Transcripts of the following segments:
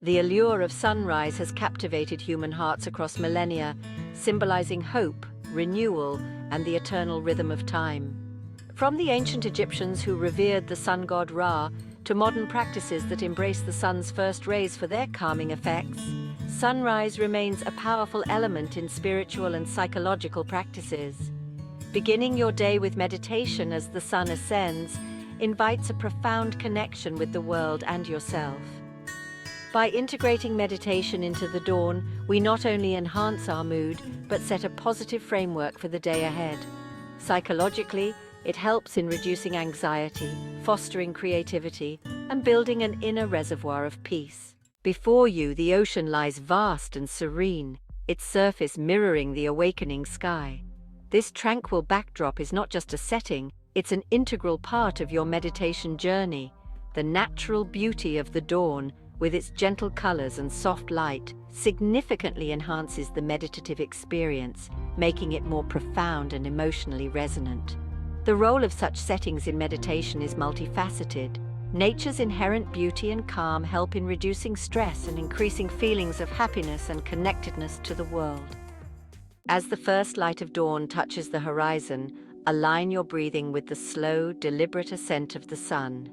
The allure of sunrise has captivated human hearts across millennia, symbolizing hope, renewal, and the eternal rhythm of time. From the ancient Egyptians who revered the sun god Ra to modern practices that embrace the sun's first rays for their calming effects, sunrise remains a powerful element in spiritual and psychological practices. Beginning your day with meditation as the sun ascends invites a profound connection with the world and yourself. By integrating meditation into the dawn, we not only enhance our mood, but set a positive framework for the day ahead. Psychologically, it helps in reducing anxiety, fostering creativity, and building an inner reservoir of peace. Before you, the ocean lies vast and serene, its surface mirroring the awakening sky. This tranquil backdrop is not just a setting, it's an integral part of your meditation journey. The natural beauty of the dawn, with its gentle colors and soft light, significantly enhances the meditative experience, making it more profound and emotionally resonant. The role of such settings in meditation is multifaceted. Nature's inherent beauty and calm help in reducing stress and increasing feelings of happiness and connectedness to the world. As the first light of dawn touches the horizon, align your breathing with the slow, deliberate ascent of the sun.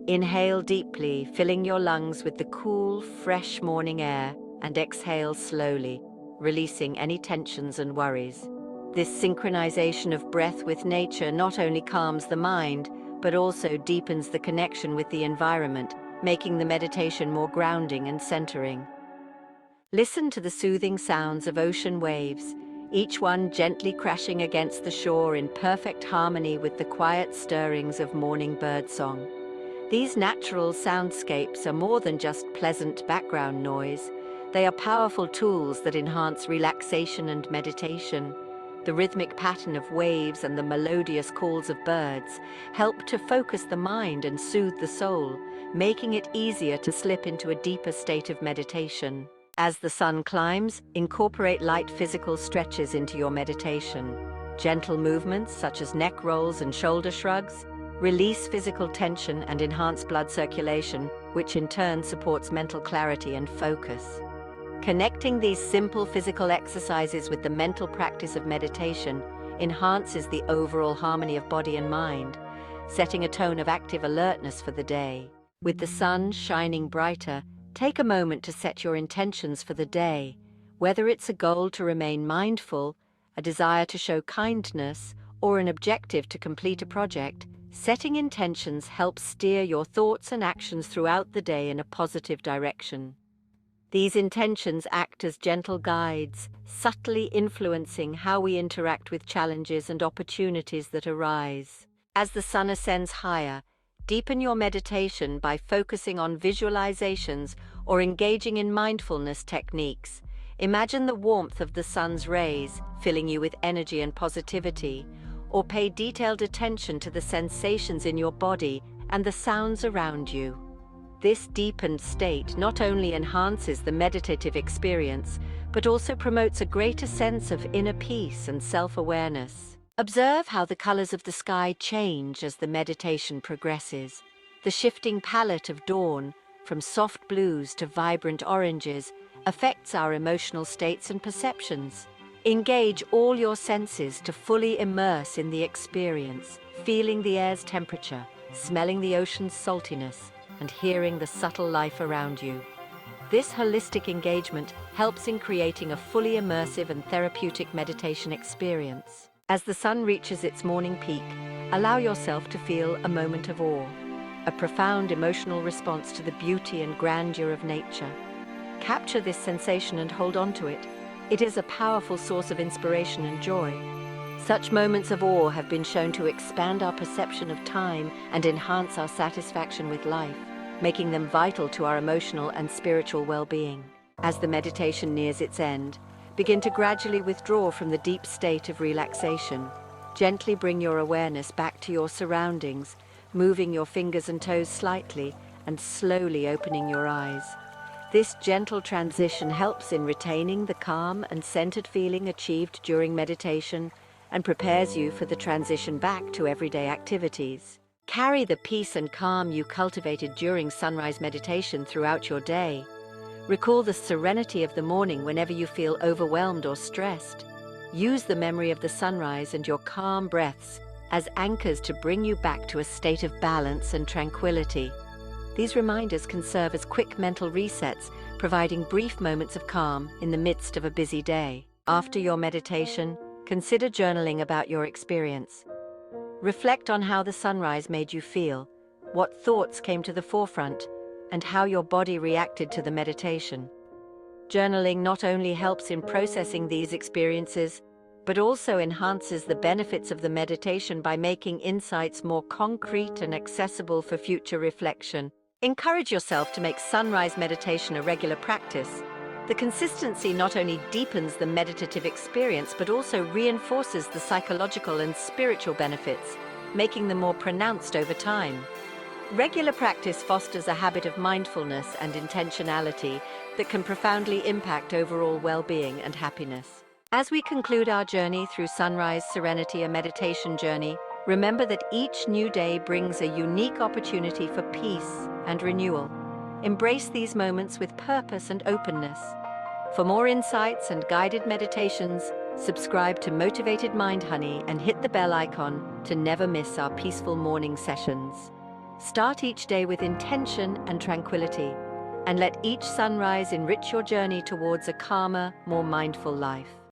Inhale deeply, filling your lungs with the cool, fresh morning air, and exhale slowly, releasing any tensions and worries. This synchronization of breath with nature not only calms the mind, but also deepens the connection with the environment, making the meditation more grounding and centering. Listen to the soothing sounds of ocean waves, each one gently crashing against the shore in perfect harmony with the quiet stirrings of morning birdsong. These natural soundscapes are more than just pleasant background noise. They are powerful tools that enhance relaxation and meditation. The rhythmic pattern of waves and the melodious calls of birds help to focus the mind and soothe the soul, making it easier to slip into a deeper state of meditation. As the sun climbs, incorporate light physical stretches into your meditation. Gentle movements such as neck rolls and shoulder shrugs release physical tension and enhance blood circulation, which in turn supports mental clarity and focus. Connecting these simple physical exercises with the mental practice of meditation enhances the overall harmony of body and mind, setting a tone of active alertness for the day. With the sun shining brighter, take a moment to set your intentions for the day, whether it's a goal to remain mindful, a desire to show kindness, or an objective to complete a project. Setting intentions helps steer your thoughts and actions throughout the day in a positive direction. These intentions act as gentle guides, subtly influencing how we interact with challenges and opportunities that arise. As the sun ascends higher, deepen your meditation by focusing on visualizations or engaging in mindfulness techniques. Imagine the warmth of the sun's rays, filling you with energy and positivity, or pay detailed attention to the sensations in your body and the sounds around you. This deepened state not only enhances the meditative experience, but also promotes a greater sense of inner peace and self-awareness. Observe how the colors of the sky change as the meditation progresses. The shifting palette of dawn, from soft blues to vibrant oranges, affects our emotional states and perceptions. Engage all your senses to fully immerse in the experience, feeling the air's temperature, smelling the ocean's saltiness, and hearing the subtle life around you. This holistic engagement helps in creating a fully immersive and therapeutic meditation experience. As the sun reaches its morning peak, allow yourself to feel a moment of awe, a profound emotional response to the beauty and grandeur of nature. Capture this sensation and hold on to it. It is a powerful source of inspiration and joy. Such moments of awe have been shown to expand our perception of time and enhance our satisfaction with life, making them vital to our emotional and spiritual well-being. As the meditation nears its end, begin to gradually withdraw from the deep state of relaxation. Gently bring your awareness back to your surroundings, moving your fingers and toes slightly and slowly opening your eyes. This gentle transition helps in retaining the calm and centered feeling achieved during meditation and prepares you for the transition back to everyday activities. Carry the peace and calm you cultivated during sunrise meditation throughout your day. Recall the serenity of the morning whenever you feel overwhelmed or stressed. Use the memory of the sunrise and your calm breaths as anchors to bring you back to a state of balance and tranquility. These reminders can serve as quick mental resets, providing brief moments of calm in the midst of a busy day. After your meditation, consider journaling about your experience. Reflect on how the sunrise made you feel, what thoughts came to the forefront, and how your body reacted to the meditation. Journaling not only helps in processing these experiences, but also enhances the benefits of the meditation by making insights more concrete and accessible for future reflection. Encourage yourself to make sunrise meditation a regular practice. The consistency not only deepens the meditative experience, but also reinforces the psychological and spiritual benefits, making them more pronounced over time. Regular practice fosters a habit of mindfulness and intentionality that can profoundly impact overall well-being and happiness. As we conclude our journey through Sunrise Serenity, a meditation journey, remember that each new day brings a unique opportunity for peace and renewal. Embrace these moments with purpose and openness. For more insights and guided meditations, subscribe to Motivated Mind Honey and hit the bell icon to never miss our peaceful morning sessions. Start each day with intention and tranquility, and let each sunrise enrich your journey towards a calmer, more mindful life.